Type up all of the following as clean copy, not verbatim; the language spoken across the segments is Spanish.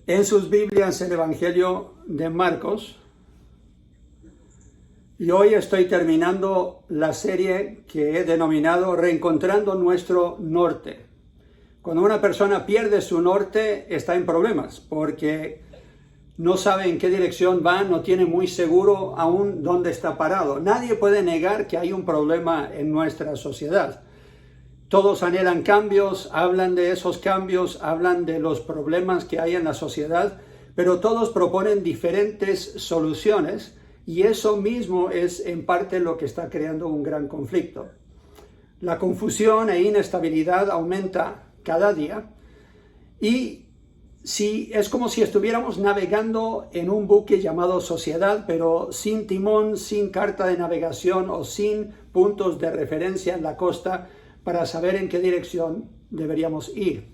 en sus Biblias el Evangelio de Marcos. Y hoy estoy terminando la serie que he denominado Reencontrando nuestro norte. Cuando una persona pierde su norte, está en problemas, porque no sabe en qué dirección va, no tiene muy seguro aún dónde está parado. Nadie puede negar que hay un problema en nuestra sociedad. Todos anhelan cambios, hablan de esos cambios, hablan de los problemas que hay en la sociedad, pero todos proponen diferentes soluciones y eso mismo es en parte lo que está creando un gran conflicto. La confusión e inestabilidad aumenta cada día y es como si estuviéramos navegando en un buque llamado sociedad, pero sin timón, sin carta de navegación o sin puntos de referencia en la costa para saber en qué dirección deberíamos ir.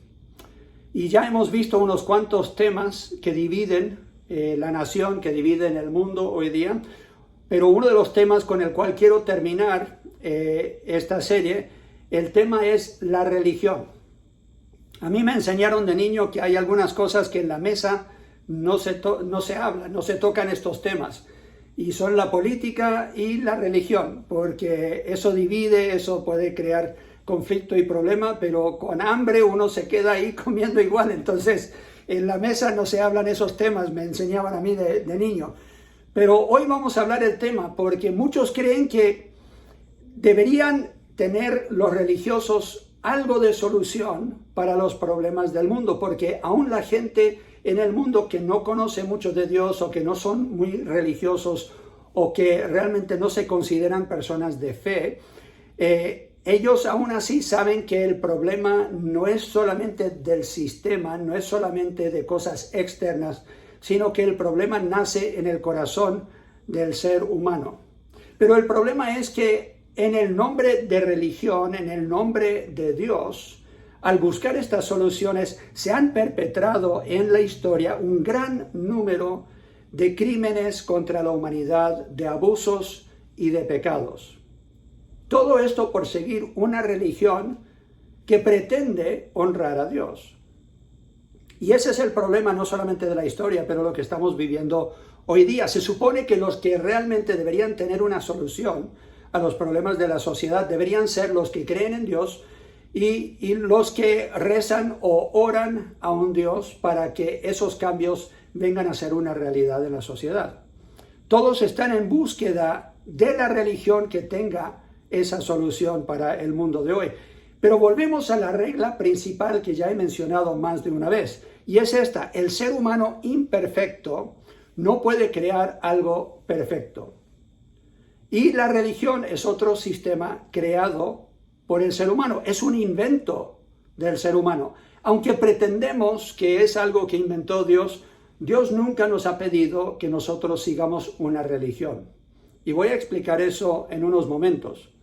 Y ya hemos visto unos cuantos temas que dividen la nación, que dividen el mundo hoy día, pero uno de los temas con el cual quiero terminar esta serie, el tema es la religión. A mí me enseñaron de niño que hay algunas cosas que en la mesa no se hablan, no se tocan estos temas. Y son la política y la religión, porque eso divide, eso puede crear conflicto y problema, pero con hambre uno se queda ahí comiendo igual. Entonces, en la mesa no se hablan esos temas, me enseñaban a mí de niño. Pero hoy vamos a hablar del tema, porque muchos creen que deberían tener los religiosos algo de solución para los problemas del mundo, porque aún la gente en el mundo que no conoce mucho de Dios o que no son muy religiosos o que realmente no se consideran personas de fe, ellos aún así saben que el problema no es solamente del sistema, no es solamente de cosas externas, sino que el problema nace en el corazón del ser humano. Pero el problema es que en el nombre de religión, en el nombre de Dios, al buscar estas soluciones, se han perpetrado en la historia un gran número de crímenes contra la humanidad, de abusos y de pecados. Todo esto por seguir una religión que pretende honrar a Dios. Y ese es el problema no solamente de la historia, pero lo que estamos viviendo hoy día. Se supone que los que realmente deberían tener una solución a los problemas de la sociedad deberían ser los que creen en Dios y los que rezan o oran a un Dios para que esos cambios vengan a ser una realidad en la sociedad. Todos están en búsqueda de la religión que tenga esa solución para el mundo de hoy. Pero volvemos a la regla principal que ya he mencionado más de una vez, y es esta: el ser humano imperfecto no puede crear algo perfecto. Y la religión es otro sistema creado por el ser humano, es un invento del ser humano. Aunque pretendemos que es algo que inventó Dios, Dios nunca nos ha pedido que nosotros sigamos una religión. Y voy a explicar eso en unos momentos.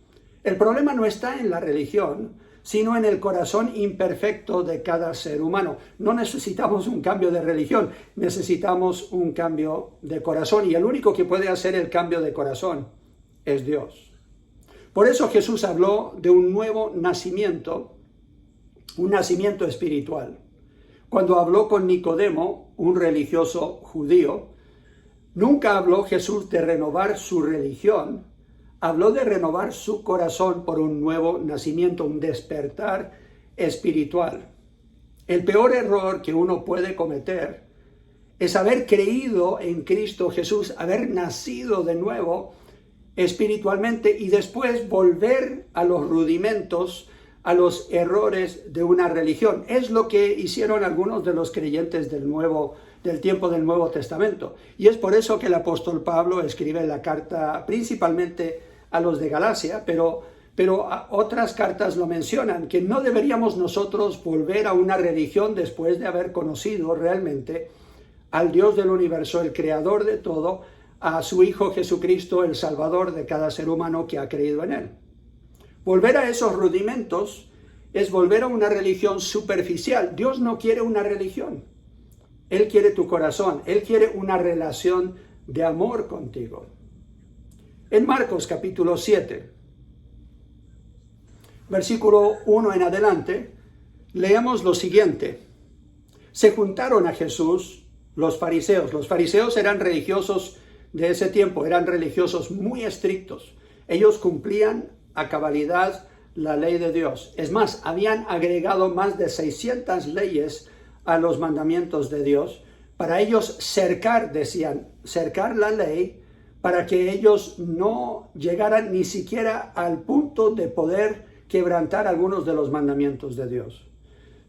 El problema no está en la religión, sino en el corazón imperfecto de cada ser humano. No necesitamos un cambio de religión, necesitamos un cambio de corazón. Y el único que puede hacer el cambio de corazón es Dios. Por eso Jesús habló de un nuevo nacimiento, un nacimiento espiritual. Cuando habló con Nicodemo, un religioso judío, nunca habló Jesús de renovar su religión, habló de renovar su corazón por un nuevo nacimiento, un despertar espiritual. El peor error que uno puede cometer es haber creído en Cristo Jesús, haber nacido de nuevo espiritualmente y después volver a los rudimentos, a los errores de una religión. Es lo que hicieron algunos de los creyentes del tiempo del Nuevo Testamento. Y es por eso que el apóstol Pablo escribe la carta principalmente a los de Galacia, pero otras cartas lo mencionan, que no deberíamos nosotros volver a una religión después de haber conocido realmente al Dios del universo, el creador de todo, a su Hijo Jesucristo, el Salvador de cada ser humano que ha creído en Él. Volver a esos rudimentos es volver a una religión superficial. Dios no quiere una religión. Él quiere tu corazón. Él quiere una relación de amor contigo. En Marcos capítulo 7, versículo 1 en adelante, leemos lo siguiente. Se juntaron a Jesús los fariseos. Los fariseos eran religiosos de ese tiempo, eran religiosos muy estrictos. Ellos cumplían a cabalidad la ley de Dios. Es más, habían agregado más de 600 leyes a los mandamientos de Dios. Para ellos cercar, decían, cercar la ley para que ellos no llegaran ni siquiera al punto de poder quebrantar algunos de los mandamientos de Dios.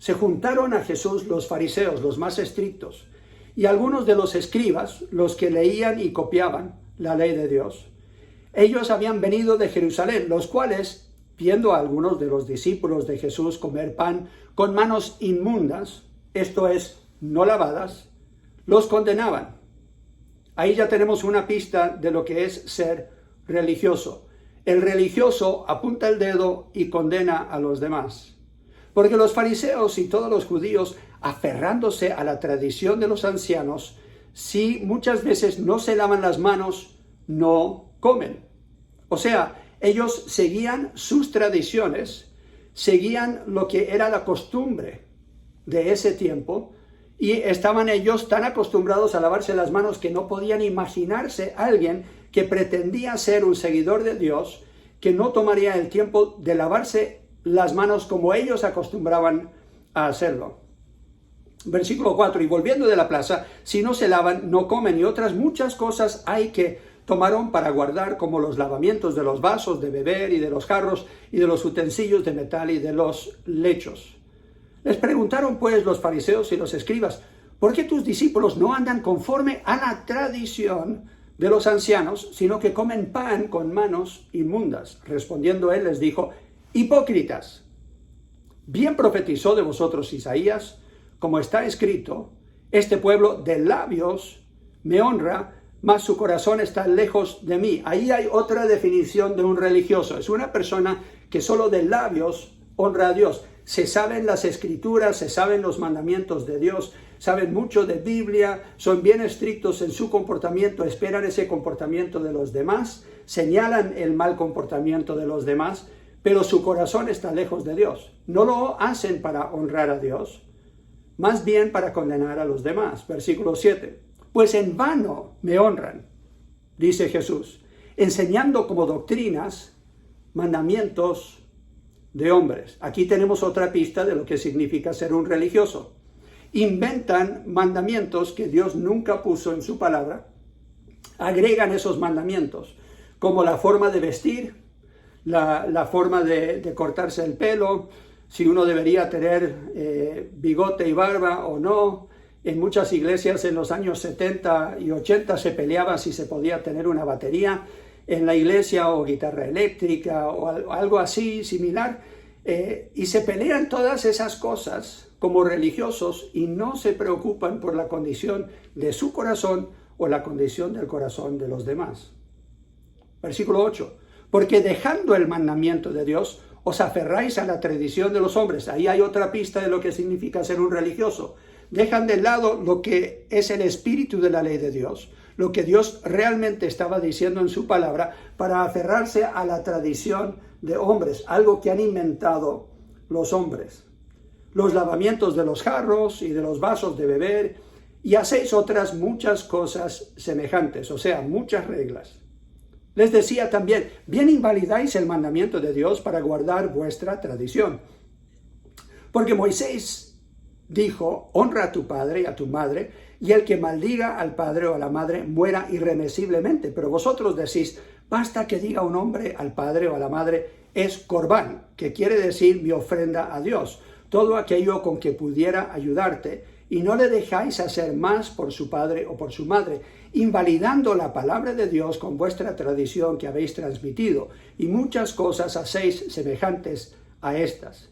Se juntaron a Jesús los fariseos, los más estrictos, y algunos de los escribas, los que leían y copiaban la ley de Dios. Ellos habían venido de Jerusalén, los cuales, viendo a algunos de los discípulos de Jesús comer pan con manos inmundas, esto es, no lavadas, los condenaban. Ahí ya tenemos una pista de lo que es ser religioso. El religioso apunta el dedo y condena a los demás. Porque los fariseos y todos los judíos, aferrándose a la tradición de los ancianos, si muchas veces no se lavan las manos, no comen. O sea, ellos seguían sus tradiciones, seguían lo que era la costumbre de ese tiempo, y estaban ellos tan acostumbrados a lavarse las manos que no podían imaginarse a alguien que pretendía ser un seguidor de Dios, que no tomaría el tiempo de lavarse las manos como ellos acostumbraban a hacerlo. Versículo 4, y volviendo de la plaza, si no se lavan, no comen, y otras muchas cosas hay que tomaron para guardar, como los lavamientos de los vasos de beber y de los jarros y de los utensilios de metal y de los lechos. Les preguntaron pues los fariseos y los escribas, ¿por qué tus discípulos no andan conforme a la tradición de los ancianos, sino que comen pan con manos inmundas? Respondiendo él les dijo, hipócritas, bien profetizó de vosotros Isaías, como está escrito, este pueblo de labios me honra, mas su corazón está lejos de mí. Ahí hay otra definición de un religioso. Es una persona que solo de labios honra a Dios. Se saben las escrituras, se saben los mandamientos de Dios, saben mucho de Biblia, son bien estrictos en su comportamiento, esperan ese comportamiento de los demás, señalan el mal comportamiento de los demás, pero su corazón está lejos de Dios. No lo hacen para honrar a Dios, más bien para condenar a los demás. Versículo 7. Pues en vano me honran, dice Jesús, enseñando como doctrinas mandamientos de hombres. Aquí tenemos otra pista de lo que significa ser un religioso. Inventan mandamientos que Dios nunca puso en su palabra, agregan esos mandamientos, como la forma de vestir, la forma de cortarse el pelo, si uno debería tener bigote y barba o no. En muchas iglesias en los años 70 y 80 se peleaba si se podía tener una batería en la iglesia o guitarra eléctrica o algo así similar, y se pelean todas esas cosas como religiosos y no se preocupan por la condición de su corazón o la condición del corazón de los demás. Versículo 8. Porque dejando el mandamiento de Dios, os aferráis a la tradición de los hombres. Ahí hay otra pista de lo que significa ser un religioso. Dejan de lado lo que es el espíritu de la ley de Dios, lo que Dios realmente estaba diciendo en su palabra, para aferrarse a la tradición de hombres, algo que han inventado los hombres. Los lavamientos de los jarros y de los vasos de beber, y hacéis otras muchas cosas semejantes, o sea, muchas reglas. Les decía también, bien invalidáis el mandamiento de Dios para guardar vuestra tradición. Porque Moisés dijo, honra a tu padre y a tu madre, y el que maldiga al padre o a la madre muera irremisiblemente. Pero vosotros decís, basta que diga un hombre al padre o a la madre, es corbán, que quiere decir mi ofrenda a Dios, todo aquello con que pudiera ayudarte, y no le dejáis hacer más por su padre o por su madre, invalidando la palabra de Dios con vuestra tradición que habéis transmitido, y muchas cosas hacéis semejantes a estas.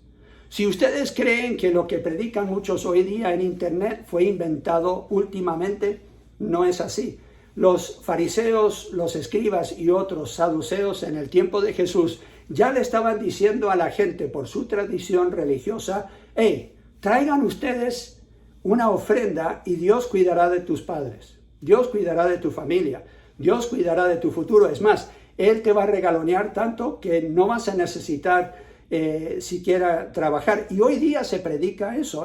Si ustedes creen que lo que predican muchos hoy día en internet fue inventado últimamente, no es así. Los fariseos, los escribas y otros saduceos en el tiempo de Jesús ya le estaban diciendo a la gente por su tradición religiosa, hey, traigan ustedes una ofrenda y Dios cuidará de tus padres, Dios cuidará de tu familia, Dios cuidará de tu futuro. Es más, Él te va a regalonear tanto que no vas a necesitar siquiera trabajar. Y hoy día se predica eso.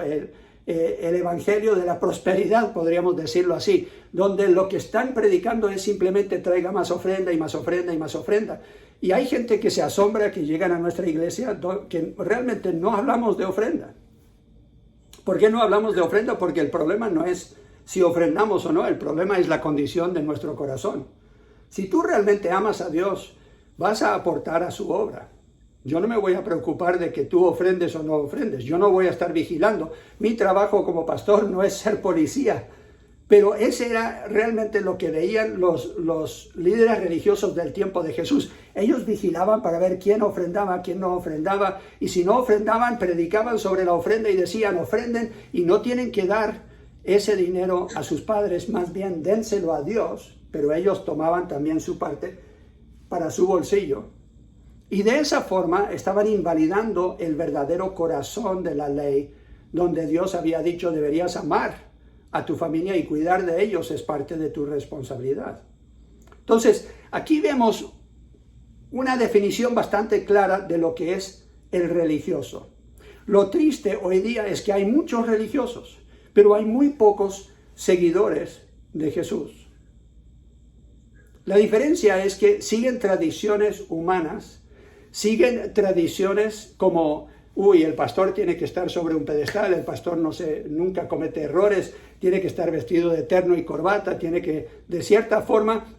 el evangelio de la prosperidad, podríamos decirlo así, donde lo que están predicando es simplemente traiga más ofrenda y más ofrenda y más ofrenda. Y hay gente que se asombra que llegan a nuestra iglesia que realmente no hablamos de ofrenda. ¿Por qué no hablamos de ofrenda? Porque el problema no es si ofrendamos o no, el problema es la condición de nuestro corazón. Si tú realmente amas a Dios, vas a aportar a su obra. Yo no me voy a preocupar de que tú ofrendes o no ofrendes. Yo no voy a estar vigilando. Mi trabajo como pastor no es ser policía. Pero ese era realmente lo que veían los líderes religiosos del tiempo de Jesús. Ellos vigilaban para ver quién ofrendaba, quién no ofrendaba. Y si no ofrendaban, predicaban sobre la ofrenda y decían, ofrenden y no tienen que dar ese dinero a sus padres. Más bien, dénselo a Dios. Pero ellos tomaban también su parte para su bolsillo. Y de esa forma estaban invalidando el verdadero corazón de la ley, donde Dios había dicho deberías amar a tu familia y cuidar de ellos es parte de tu responsabilidad. Entonces, aquí vemos una definición bastante clara de lo que es el religioso. Lo triste hoy día es que hay muchos religiosos, pero hay muy pocos seguidores de Jesús. La diferencia es que siguen tradiciones humanas, siguen tradiciones como, el pastor tiene que estar sobre un pedestal, el pastor nunca comete errores, tiene que estar vestido de terno y corbata, tiene que, de cierta forma,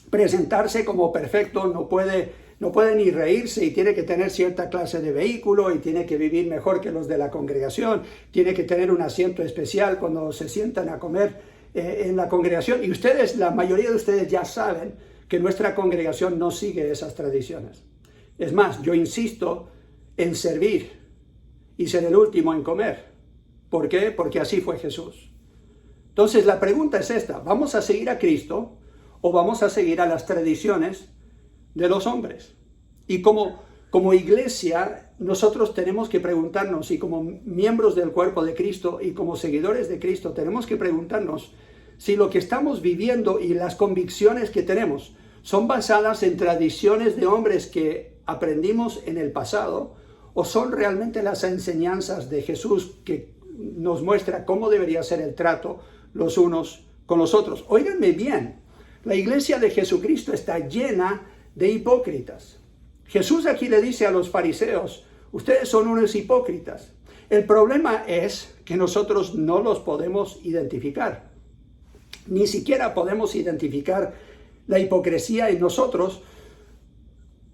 presentarse como perfecto, no puede ni reírse y tiene que tener cierta clase de vehículo y tiene que vivir mejor que los de la congregación, tiene que tener un asiento especial cuando se sientan a comer en la congregación. Y ustedes, la mayoría de ustedes ya saben que nuestra congregación no sigue esas tradiciones. Es más, yo insisto en servir y ser el último en comer. ¿Por qué? Porque así fue Jesús. Entonces la pregunta es esta, ¿vamos a seguir a Cristo o vamos a seguir a las tradiciones de los hombres? Y como iglesia, nosotros tenemos que preguntarnos, y como miembros del cuerpo de Cristo y como seguidores de Cristo, tenemos que preguntarnos si lo que estamos viviendo y las convicciones que tenemos son basadas en tradiciones de hombres que aprendimos en el pasado, o son realmente las enseñanzas de Jesús que nos muestra cómo debería ser el trato los unos con los otros. Óiganme bien, la iglesia de Jesucristo está llena de hipócritas. Jesús aquí le dice a los fariseos, ustedes son unos hipócritas. El problema es que nosotros no los podemos identificar. Ni siquiera podemos identificar la hipocresía en nosotros,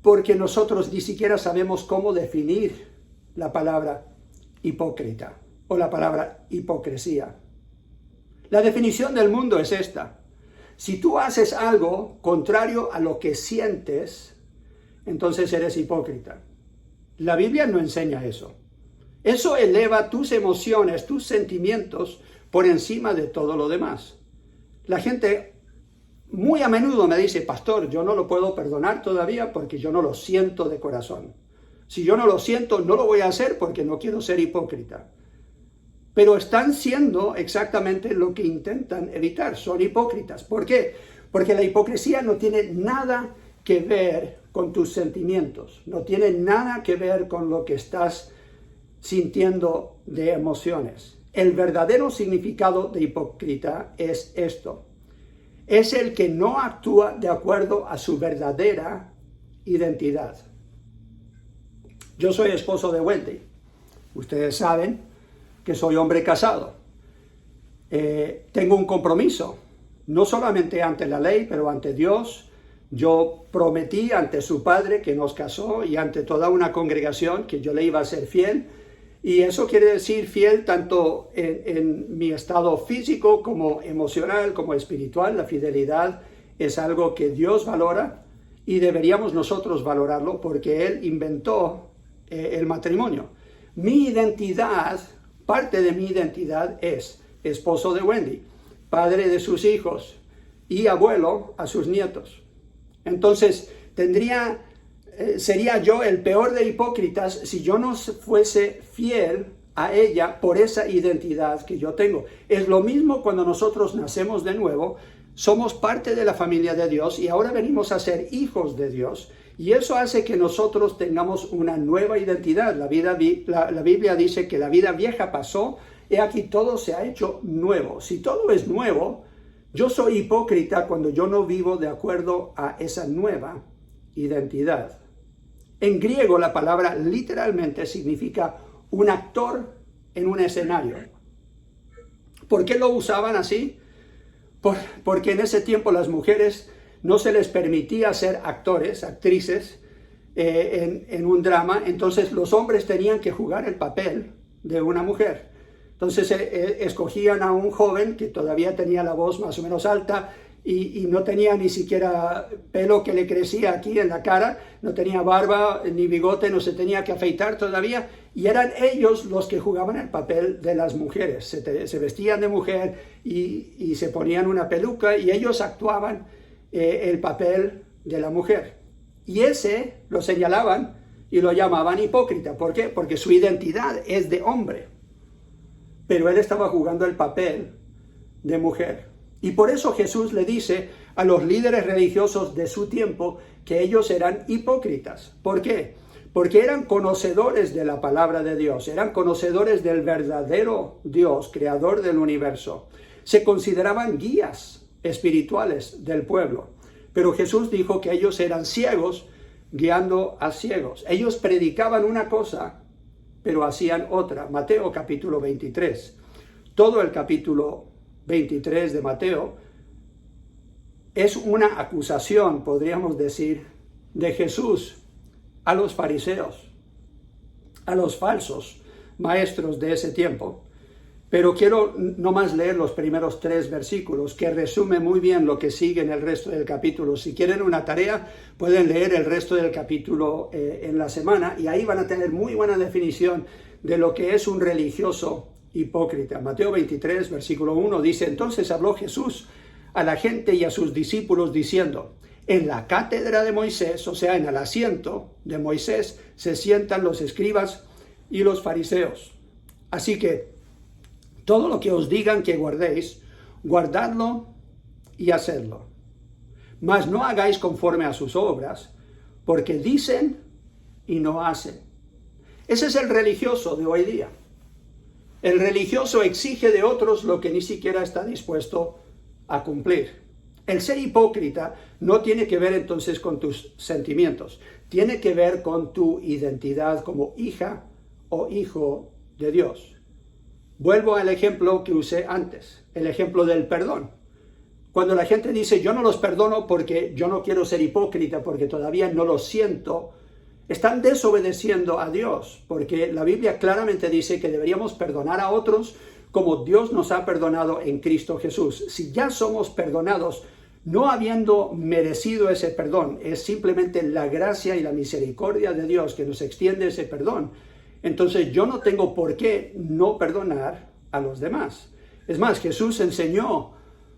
porque nosotros ni siquiera sabemos cómo definir la palabra hipócrita o la palabra hipocresía. La definición del mundo es esta. Si tú haces algo contrario a lo que sientes, entonces eres hipócrita. La Biblia no enseña eso. Eso eleva tus emociones, tus sentimientos por encima de todo lo demás. La gente muy a menudo me dice, pastor, yo no lo puedo perdonar todavía porque yo no lo siento de corazón. Si yo no lo siento, no lo voy a hacer porque no quiero ser hipócrita. Pero están siendo exactamente lo que intentan evitar, son hipócritas. ¿Por qué? Porque la hipocresía no tiene nada que ver con tus sentimientos, no tiene nada que ver con lo que estás sintiendo de emociones. El verdadero significado de hipócrita es esto. Es el que no actúa de acuerdo a su verdadera identidad. Yo soy esposo de Wendy. Ustedes saben que soy hombre casado. Tengo un compromiso, no solamente ante la ley, pero ante Dios. Yo prometí ante su padre que nos casó y ante toda una congregación que yo le iba a ser fiel. Y eso quiere decir fiel tanto en mi estado físico como emocional, como espiritual. La fidelidad es algo que Dios valora y deberíamos nosotros valorarlo porque Él inventó el matrimonio. Mi identidad, parte de mi identidad es esposo de Wendy, padre de sus hijos y abuelo a sus nietos. Entonces, sería yo el peor de hipócritas si yo no fuese fiel a ella por esa identidad que yo tengo. Es lo mismo cuando nosotros nacemos de nuevo, somos parte de la familia de Dios y ahora venimos a ser hijos de Dios. Y eso hace que nosotros tengamos una nueva identidad. La Biblia dice que la vida vieja pasó he aquí todo se ha hecho nuevo. Si todo es nuevo, yo soy hipócrita cuando yo no vivo de acuerdo a esa nueva identidad. En griego la palabra literalmente significa un actor en un escenario. ¿Por qué lo usaban así? Porque en ese tiempo las mujeres no se les permitía ser actores, actrices en un drama, entonces los hombres tenían que jugar el papel de una mujer. Entonces escogían a un joven que todavía tenía la voz más o menos alta y no tenía ni siquiera pelo que le crecía aquí en la cara, no tenía barba ni bigote, no se tenía que afeitar todavía, y eran ellos los que jugaban el papel de las mujeres. Se vestían de mujer y se ponían una peluca y ellos actuaban el papel de la mujer. Y ese lo señalaban y lo llamaban hipócrita. ¿Por qué? Porque su identidad es de hombre, pero él estaba jugando el papel de mujer. Y por eso Jesús le dice a los líderes religiosos de su tiempo que ellos eran hipócritas. ¿Por qué? Porque eran conocedores de la palabra de Dios, eran conocedores del verdadero Dios, creador del universo. Se consideraban guías espirituales del pueblo. Pero Jesús dijo que ellos eran ciegos guiando a ciegos. Ellos predicaban una cosa, pero hacían otra. Mateo capítulo 23. Todo el capítulo 23 de Mateo es una acusación, podríamos decir, de Jesús a los fariseos, a los falsos maestros de ese tiempo. Pero quiero nomás leer los primeros 3 versículos que resumen muy bien lo que sigue en el resto del capítulo. Si quieren una tarea, pueden leer el resto del capítulo en la semana y ahí van a tener muy buena definición de lo que es un religioso hipócrita. Mateo 23, versículo 1 dice: entonces habló Jesús a la gente y a sus discípulos diciendo: en la cátedra de Moisés, o sea, en el asiento de Moisés, se sientan los escribas y los fariseos. Así que todo lo que os digan que guardéis, guardadlo y hacedlo. Mas no hagáis conforme a sus obras, porque dicen y no hacen. Ese es el religioso de hoy día. El religioso exige de otros lo que ni siquiera está dispuesto a cumplir. El ser hipócrita no tiene que ver entonces con tus sentimientos, tiene que ver con tu identidad como hija o hijo de Dios. Vuelvo al ejemplo que usé antes, el ejemplo del perdón. Cuando la gente dice yo no los perdono porque yo no quiero ser hipócrita, porque todavía no lo siento, están desobedeciendo a Dios, porque la Biblia claramente dice que deberíamos perdonar a otros como Dios nos ha perdonado en Cristo Jesús. Si ya somos perdonados, no habiendo merecido ese perdón, es simplemente la gracia y la misericordia de Dios que nos extiende ese perdón. Entonces yo no tengo por qué no perdonar a los demás. Es más, Jesús enseñó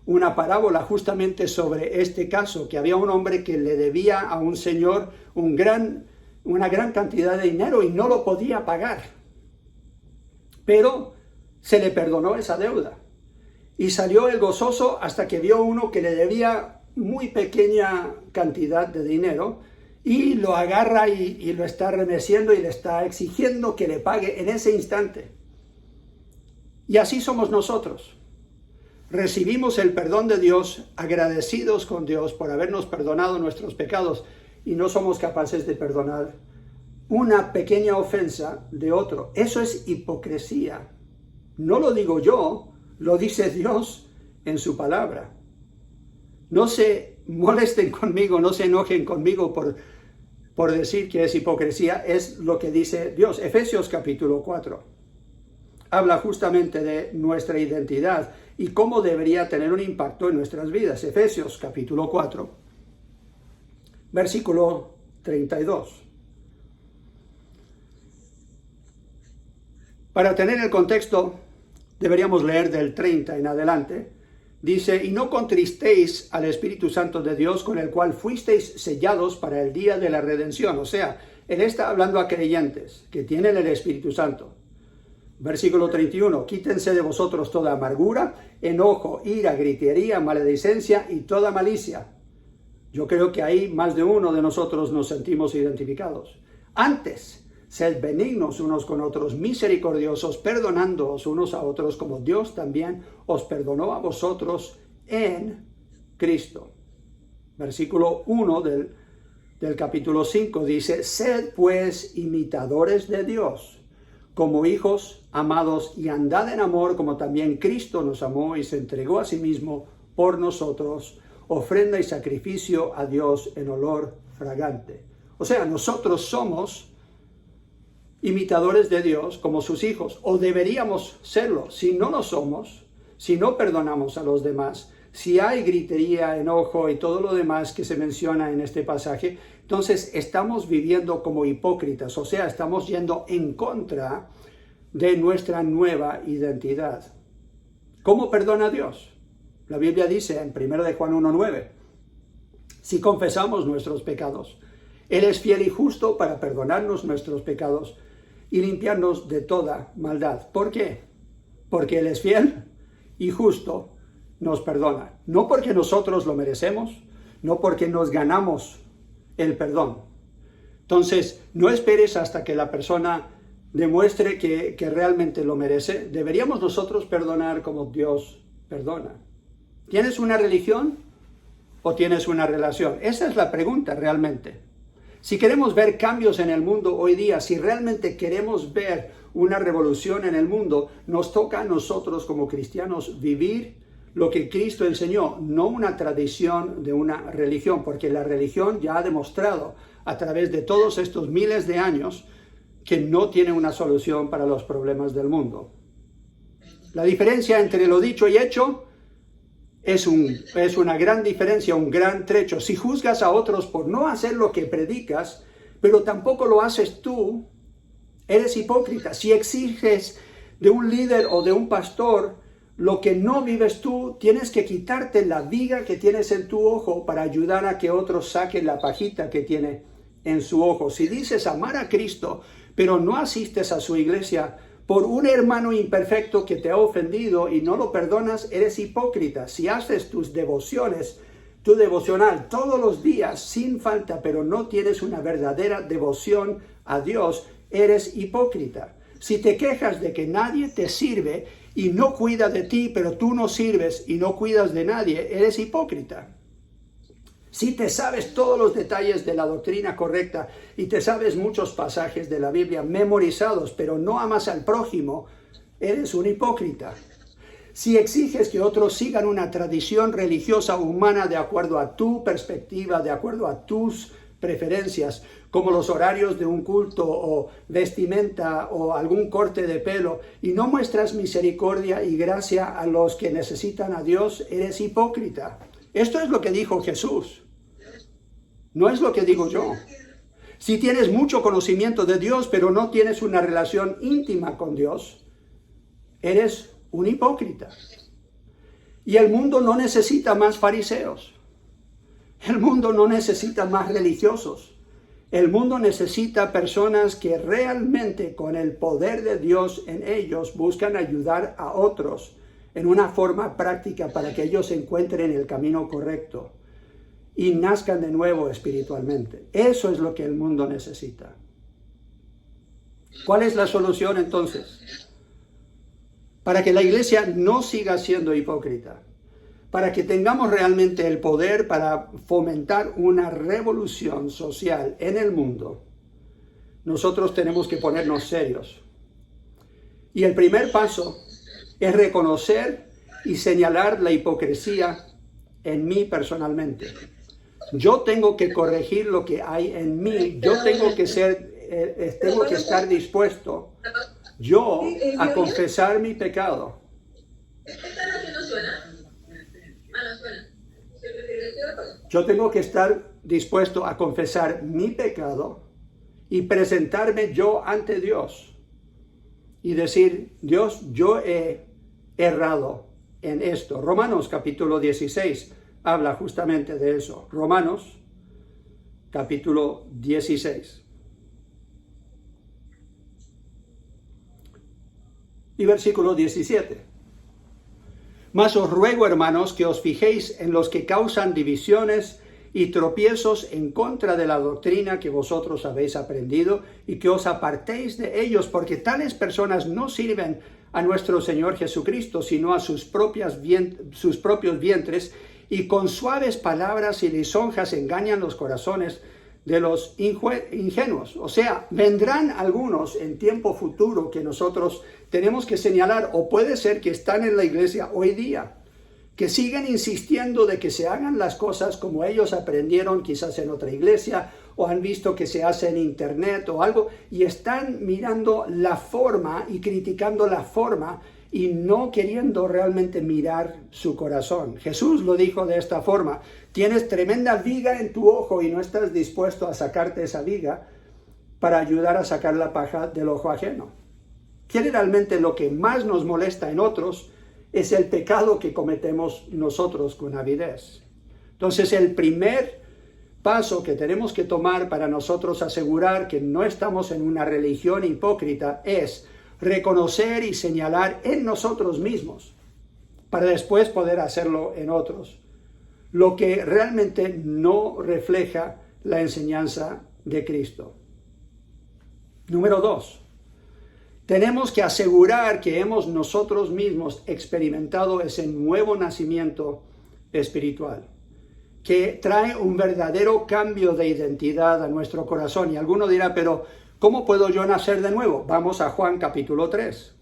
una parábola justamente sobre este caso, que había un hombre que le debía a un señor una gran cantidad de dinero y no lo podía pagar. Pero se le perdonó esa deuda. Y salió el gozoso hasta que vio uno que le debía muy pequeña cantidad de dinero y lo agarra y lo está remeciendo y le está exigiendo que le pague en ese instante. Y así somos nosotros. Recibimos el perdón de Dios, agradecidos con Dios por habernos perdonado nuestros pecados, y no somos capaces de perdonar una pequeña ofensa de otro. Eso es hipocresía. No lo digo yo, lo dice Dios en su palabra. No se molesten conmigo, no se enojen conmigo por decir que es hipocresía, es lo que dice Dios. Efesios capítulo 4 habla justamente de nuestra identidad y cómo debería tener un impacto en nuestras vidas. Efesios capítulo 4, versículo 32. Para tener el contexto, deberíamos leer del 30 en adelante. Dice: y no contristéis al Espíritu Santo de Dios, con el cual fuisteis sellados para el día de la redención. O sea, él está hablando a creyentes que tienen el Espíritu Santo. Versículo 31, quítense de vosotros toda amargura, enojo, ira, gritería, maledicencia y toda malicia. Yo creo que ahí más de uno de nosotros nos sentimos identificados. Antes, Sed benignos unos con otros, misericordiosos, perdonándoos unos a otros, como Dios también os perdonó a vosotros en Cristo. Versículo 1 del capítulo 5 dice, sed pues imitadores de Dios, como hijos amados, y andad en amor, como también Cristo nos amó y se entregó a sí mismo por nosotros, ofrenda y sacrificio a Dios en olor fragante. O sea, nosotros somos imitadores de Dios como sus hijos, o deberíamos serlo. Si no lo somos, si no perdonamos a los demás, si hay gritería, enojo y todo lo demás que se menciona en este pasaje, entonces estamos viviendo como hipócritas, o sea, estamos yendo en contra de nuestra nueva identidad. ¿Cómo perdona Dios? La Biblia dice en 1 de Juan 1:9, si confesamos nuestros pecados, Él es fiel y justo para perdonarnos nuestros pecados y limpiarnos de toda maldad. ¿Por qué? Porque Él es fiel y justo, nos perdona. No porque nosotros lo merecemos, no porque nos ganamos el perdón. Entonces, no esperes hasta que la persona demuestre que realmente lo merece. Deberíamos nosotros perdonar como Dios perdona. ¿Tienes una religión o tienes una relación? Esa es la pregunta realmente. Si queremos ver cambios en el mundo hoy día, si realmente queremos ver una revolución en el mundo, nos toca a nosotros como cristianos vivir lo que Cristo enseñó, no una tradición de una religión, porque la religión ya ha demostrado a través de todos estos miles de años que no tiene una solución para los problemas del mundo. La diferencia entre lo dicho y hecho es una gran diferencia, un gran trecho. Si juzgas a otros por no hacer lo que predicas, pero tampoco lo haces tú, eres hipócrita. Si exiges de un líder o de un pastor lo que no vives tú, tienes que quitarte la viga que tienes en tu ojo para ayudar a que otros saquen la pajita que tiene en su ojo. Si dices amar a Cristo, pero no asistes a su iglesia por un hermano imperfecto que te ha ofendido y no lo perdonas, eres hipócrita. Si haces tus devociones, tu devocional todos los días sin falta, pero no tienes una verdadera devoción a Dios, eres hipócrita. Si te quejas de que nadie te sirve y no cuida de ti, pero tú no sirves y no cuidas de nadie, eres hipócrita. Si te sabes todos los detalles de la doctrina correcta y te sabes muchos pasajes de la Biblia memorizados, pero no amas al prójimo, eres un hipócrita. Si exiges que otros sigan una tradición religiosa humana de acuerdo a tu perspectiva, de acuerdo a tus preferencias, como los horarios de un culto o vestimenta o algún corte de pelo, y no muestras misericordia y gracia a los que necesitan a Dios, eres hipócrita. Esto es lo que dijo Jesús, no es lo que digo yo. Si tienes mucho conocimiento de Dios, pero no tienes una relación íntima con Dios, eres un hipócrita. Y el mundo no necesita más fariseos. El mundo no necesita más religiosos. El mundo necesita personas que realmente con el poder de Dios en ellos buscan ayudar a otros en una forma práctica para que ellos encuentren el camino correcto y nazcan de nuevo espiritualmente. Eso es lo que el mundo necesita. ¿Cuál es la solución entonces? Para que la iglesia no siga siendo hipócrita, para que tengamos realmente el poder para fomentar una revolución social en el mundo, nosotros tenemos que ponernos serios. Y el primer paso es reconocer y señalar la hipocresía en mí personalmente. Yo tengo que corregir lo que hay en mí. Yo tengo que estar dispuesto yo a confesar mi pecado. Yo tengo que estar dispuesto a confesar mi pecado y presentarme yo ante Dios y decir, Dios, yo he errado en esto. Romanos capítulo 16 habla justamente de eso. Romanos capítulo 16. Y versículo 17. Mas os ruego, hermanos, que os fijéis en los que causan divisiones y tropiezos en contra de la doctrina que vosotros habéis aprendido, y que os apartéis de ellos, porque tales personas no sirven a nuestro Señor Jesucristo, sino a sus propios vientres, y con suaves palabras y lisonjas engañan los corazones de los ingenuos. O sea, vendrán algunos en tiempo futuro que nosotros tenemos que señalar, o puede ser que están en la iglesia hoy día, que siguen insistiendo de que se hagan las cosas como ellos aprendieron quizás en otra iglesia, o han visto que se hace en internet o algo, y están mirando la forma y criticando la forma y no queriendo realmente mirar su corazón. Jesús lo dijo de esta forma: tienes tremenda viga en tu ojo y no estás dispuesto a sacarte esa viga para ayudar a sacar la paja del ojo ajeno. Generalmente lo que más nos molesta en otros es el pecado que cometemos nosotros con avidez. Entonces, el primer paso que tenemos que tomar para nosotros asegurar que no estamos en una religión hipócrita es reconocer y señalar en nosotros mismos, para después poder hacerlo en otros, lo que realmente no refleja la enseñanza de Cristo. Número 2. Tenemos que asegurar que hemos nosotros mismos experimentado ese nuevo nacimiento espiritual, que trae un verdadero cambio de identidad a nuestro corazón. Y alguno dirá, pero ¿cómo puedo yo nacer de nuevo? Vamos a Juan capítulo 3.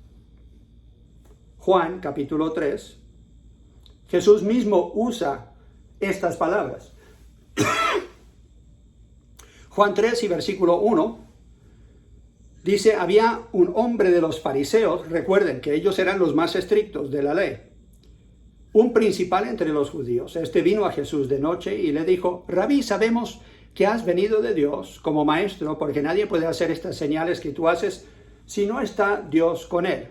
Juan capítulo 3. Jesús mismo usa estas palabras. Juan 3 y versículo 1. Dice, había un hombre de los fariseos, recuerden que ellos eran los más estrictos de la ley, un principal entre los judíos. Este vino a Jesús de noche y le dijo, Rabí, sabemos que has venido de Dios como maestro, porque nadie puede hacer estas señales que tú haces si no está Dios con él.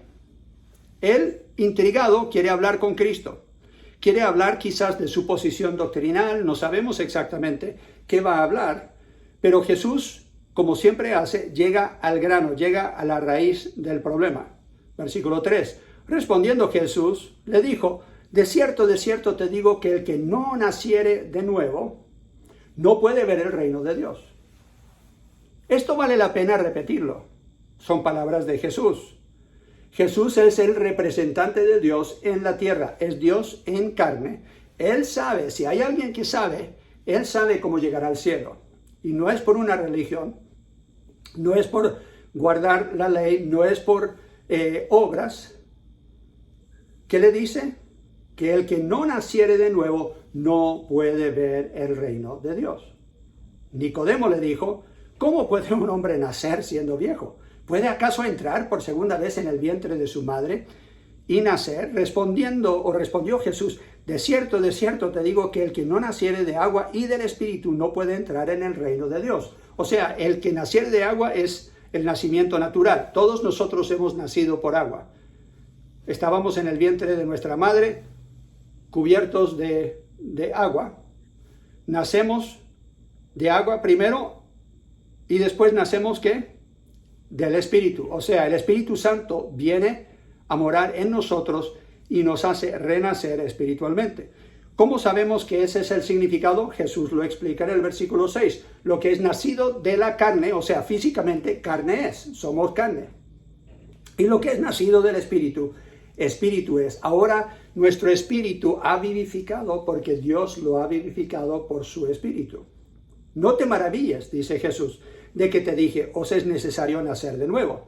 Él, intrigado, quiere hablar con Cristo. Quiere hablar quizás de su posición doctrinal, no sabemos exactamente qué va a hablar, pero Jesús, como siempre hace, llega al grano, llega a la raíz del problema. Versículo 3. Respondiendo Jesús, le dijo, de cierto te digo que el que no naciere de nuevo, no puede ver el reino de Dios. Esto vale la pena repetirlo. Son palabras de Jesús. Jesús es el representante de Dios en la tierra, es Dios en carne. Él sabe, si hay alguien que sabe, Él sabe cómo llegar al cielo. Y no es por una religión, no es por guardar la ley, no es por obras. ¿Qué le dice? Que el que no naciere de nuevo no puede ver el reino de Dios. Nicodemo le dijo, ¿cómo puede un hombre nacer siendo viejo? ¿Puede acaso entrar por segunda vez en el vientre de su madre y nacer? Respondió Jesús, de cierto te digo que el que no naciere de agua y del Espíritu no puede entrar en el reino de Dios. O sea, el que naciere de agua es el nacimiento natural. Todos nosotros hemos nacido por agua. Estábamos en el vientre de nuestra madre, cubiertos de agua. Nacemos de agua primero y después nacemos, ¿qué? Del Espíritu. O sea, el Espíritu Santo viene a morar en nosotros y nos hace renacer espiritualmente. ¿Cómo sabemos que ese es el significado? Jesús lo explica en el versículo 6. Lo que es nacido de la carne, o sea, físicamente, carne es, somos carne. Y lo que es nacido del Espíritu, Espíritu es. Ahora nuestro espíritu ha vivificado porque Dios lo ha vivificado por su Espíritu. No te maravilles, dice Jesús, de que te dije, os es necesario nacer de nuevo.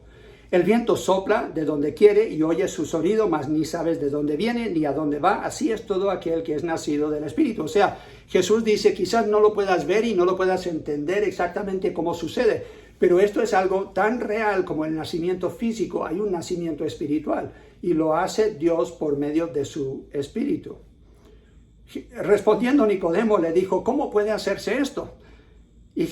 El viento sopla de donde quiere y oyes su sonido, mas ni sabes de dónde viene ni a dónde va. Así es todo aquel que es nacido del Espíritu. O sea, Jesús dice, quizás no lo puedas ver y no lo puedas entender exactamente cómo sucede, pero esto es algo tan real como el nacimiento físico. Hay un nacimiento espiritual y lo hace Dios por medio de su Espíritu. Respondiendo Nicodemo le dijo, ¿cómo puede hacerse esto? Y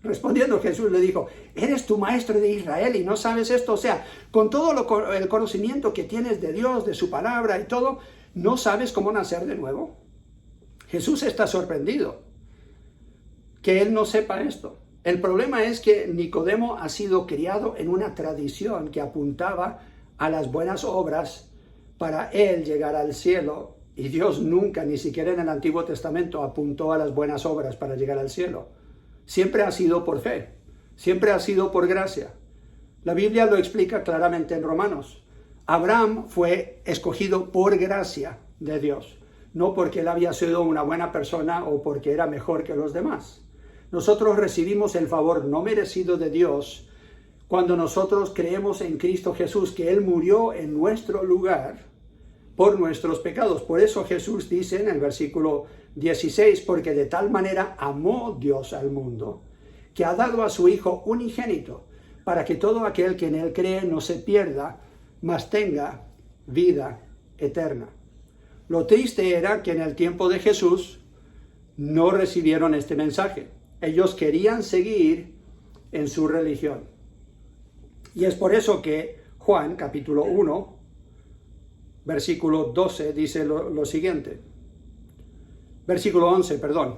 respondiendo Jesús le dijo, ¿eres tu maestro de Israel y no sabes esto? O sea, con todo el conocimiento que tienes de Dios, de su palabra y todo, ¿no sabes cómo nacer de nuevo? Jesús está sorprendido que él no sepa esto. El problema es que Nicodemo ha sido criado en una tradición que apuntaba a las buenas obras para él llegar al cielo Y Dios nunca, ni siquiera en el Antiguo Testamento, apuntó a las buenas obras para llegar al cielo. Siempre ha sido por fe, siempre ha sido por gracia. La Biblia lo explica claramente en Romanos. Abraham fue escogido por gracia de Dios, no porque él había sido una buena persona o porque era mejor que los demás. Nosotros recibimos el favor no merecido de Dios cuando nosotros creemos en Cristo Jesús, que Él murió en nuestro lugar por nuestros pecados. Por eso Jesús dice en el versículo 16, porque de tal manera amó Dios al mundo, que ha dado a su Hijo unigénito, para que todo aquel que en Él cree no se pierda, mas tenga vida eterna. Lo triste era que en el tiempo de Jesús no recibieron este mensaje. Ellos querían seguir en su religión. Y es por eso que Juan, capítulo 1, versículo 12, dice lo siguiente. Versículo 11, perdón.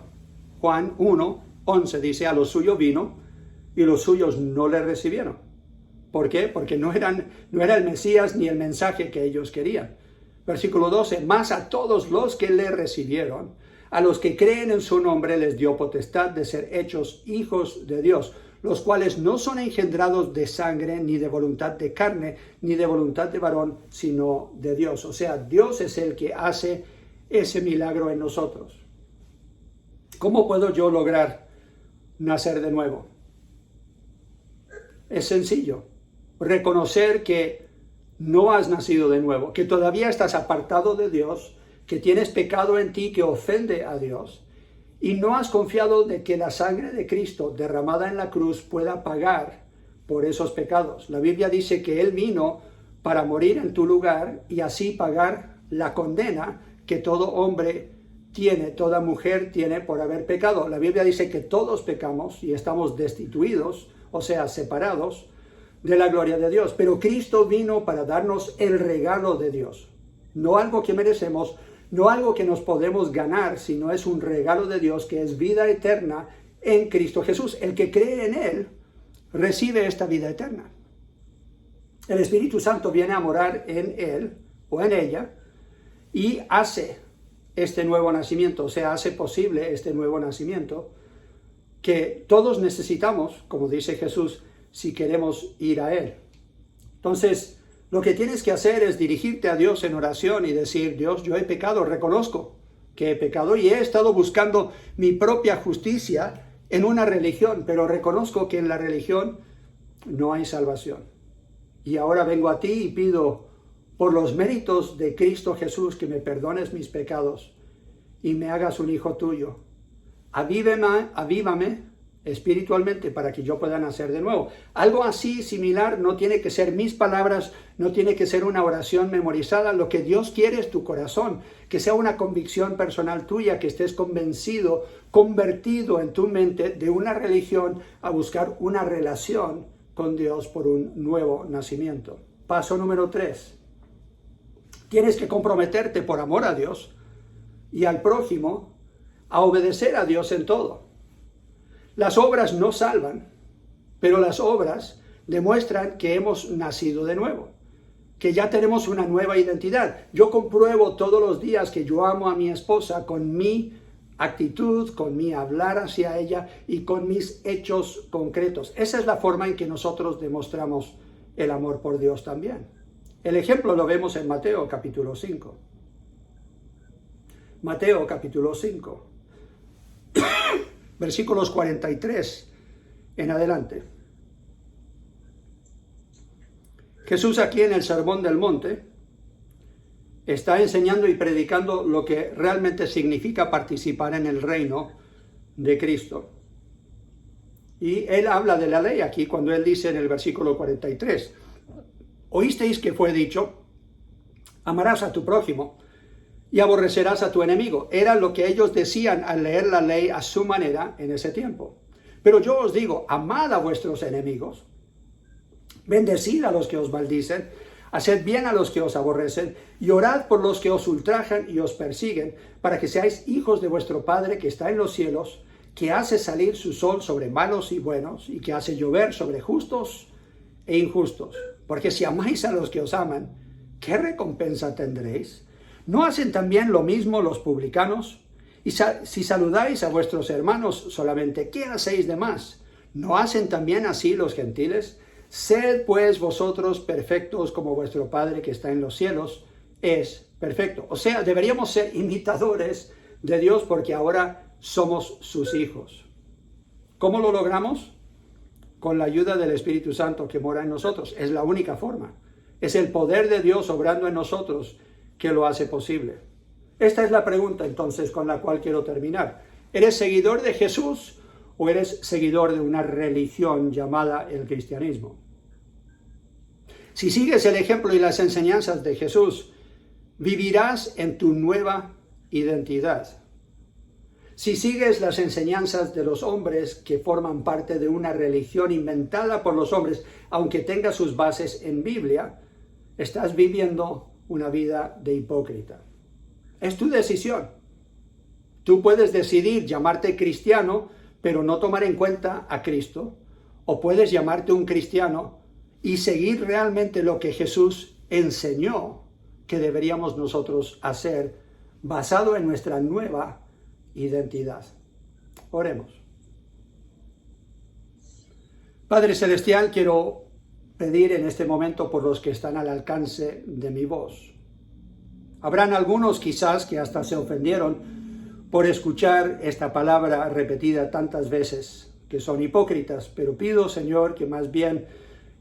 Juan 1, 11 dice, a lo suyo vino y los suyos no le recibieron. ¿Por qué? Porque no era el Mesías ni el mensaje que ellos querían. Versículo 12, más a todos los que le recibieron, a los que creen en su nombre les dio potestad de ser hechos hijos de Dios, los cuales no son engendrados de sangre, ni de voluntad de carne, ni de voluntad de varón, sino de Dios. O sea, Dios es el que hace ese milagro en nosotros. ¿Cómo puedo yo lograr nacer de nuevo? Es sencillo. Reconocer que no has nacido de nuevo, que todavía estás apartado de Dios, que tienes pecado en ti que ofende a Dios, y no has confiado de que la sangre de Cristo derramada en la cruz pueda pagar por esos pecados. La Biblia dice que Él vino para morir en tu lugar y así pagar la condena que todo hombre tiene, toda mujer tiene por haber pecado. La Biblia dice que todos pecamos y estamos destituidos, o sea, separados de la gloria de Dios. Pero Cristo vino para darnos el regalo de Dios, no algo que merecemos, no algo que nos podemos ganar, sino es un regalo de Dios que es vida eterna en Cristo Jesús. El que cree en Él recibe esta vida eterna. El Espíritu Santo viene a morar en Él o en ella y hace este nuevo nacimiento, o sea, hace posible este nuevo nacimiento que todos necesitamos, como dice Jesús, si queremos ir a Él. Entonces, lo que tienes que hacer es dirigirte a Dios en oración y decir, Dios, yo he pecado, reconozco que he pecado y he estado buscando mi propia justicia en una religión, pero reconozco que en la religión no hay salvación. Y ahora vengo a ti y pido por los méritos de Cristo Jesús que me perdones mis pecados y me hagas un hijo tuyo. Avívame espiritualmente para que yo pueda nacer de nuevo. Algo así similar, no tiene que ser mis palabras, no tiene que ser una oración memorizada. Lo que Dios quiere es tu corazón, que sea una convicción personal tuya, que estés convencido, convertido en tu mente de una religión a buscar una relación con Dios por un nuevo nacimiento. Paso número 3. Tienes que comprometerte por amor a Dios y al prójimo a obedecer a Dios en todo. Las obras no salvan, pero las obras demuestran que hemos nacido de nuevo, que ya tenemos una nueva identidad. Yo compruebo todos los días que yo amo a mi esposa con mi actitud, con mi hablar hacia ella y con mis hechos concretos. Esa es la forma en que nosotros demostramos el amor por Dios también. El ejemplo lo vemos en Mateo capítulo 5. Mateo capítulo 5. Versículos 43 en adelante. Jesús aquí en el Sermón del Monte está enseñando y predicando lo que realmente significa participar en el reino de Cristo. Y Él habla de la ley aquí cuando Él dice en el versículo 43, oísteis que fue dicho, amarás a tu prójimo y aborrecerás a tu enemigo. Era lo que ellos decían al leer la ley a su manera en ese tiempo. Pero yo os digo, amad a vuestros enemigos, bendecid a los que os maldicen, haced bien a los que os aborrecen, y orad por los que os ultrajan y os persiguen, para que seáis hijos de vuestro Padre que está en los cielos, que hace salir su sol sobre malos y buenos, y que hace llover sobre justos e injustos. Porque si amáis a los que os aman, ¿qué recompensa tendréis? ¿No hacen también lo mismo los publicanos? Y si saludáis a vuestros hermanos solamente, ¿qué hacéis de más? ¿No hacen también así los gentiles? Sed pues vosotros perfectos como vuestro Padre que está en los cielos es perfecto. O sea, deberíamos ser imitadores de Dios porque ahora somos sus hijos. ¿Cómo lo logramos? Con la ayuda del Espíritu Santo que mora en nosotros. Es la única forma. Es el poder de Dios obrando en nosotros que lo hace posible. Esta es la pregunta entonces con la cual quiero terminar. ¿Eres seguidor de Jesús o eres seguidor de una religión llamada el cristianismo? Si sigues el ejemplo y las enseñanzas de Jesús, vivirás en tu nueva identidad. Si sigues las enseñanzas de los hombres que forman parte de una religión inventada por los hombres, aunque tenga sus bases en Biblia, estás viviendo una vida de hipócrita. Es tu decisión. Tú puedes decidir llamarte cristiano, pero no tomar en cuenta a Cristo, o puedes llamarte un cristiano y seguir realmente lo que Jesús enseñó que deberíamos nosotros hacer, basado en nuestra nueva identidad. Oremos. Padre Celestial, quiero pedir en este momento por los que están al alcance de mi voz. Habrán algunos quizás que hasta se ofendieron por escuchar esta palabra repetida tantas veces, que son hipócritas, pero pido, Señor, que más bien,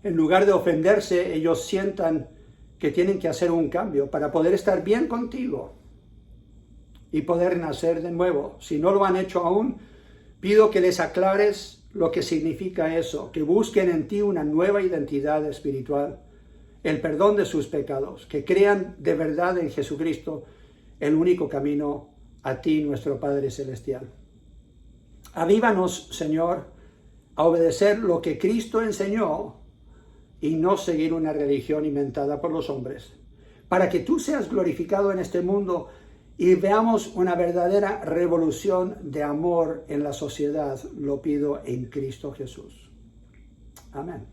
en lugar de ofenderse, ellos sientan que tienen que hacer un cambio para poder estar bien contigo y poder nacer de nuevo. Si no lo han hecho aún, pido que les aclares lo que significa eso, que busquen en ti una nueva identidad espiritual, el perdón de sus pecados, que crean de verdad en Jesucristo, el único camino a ti, nuestro Padre Celestial. Avívanos, Señor, a obedecer lo que Cristo enseñó y no seguir una religión inventada por los hombres, para que tú seas glorificado en este mundo y veamos una verdadera revolución de amor en la sociedad. Lo pido en Cristo Jesús. Amén.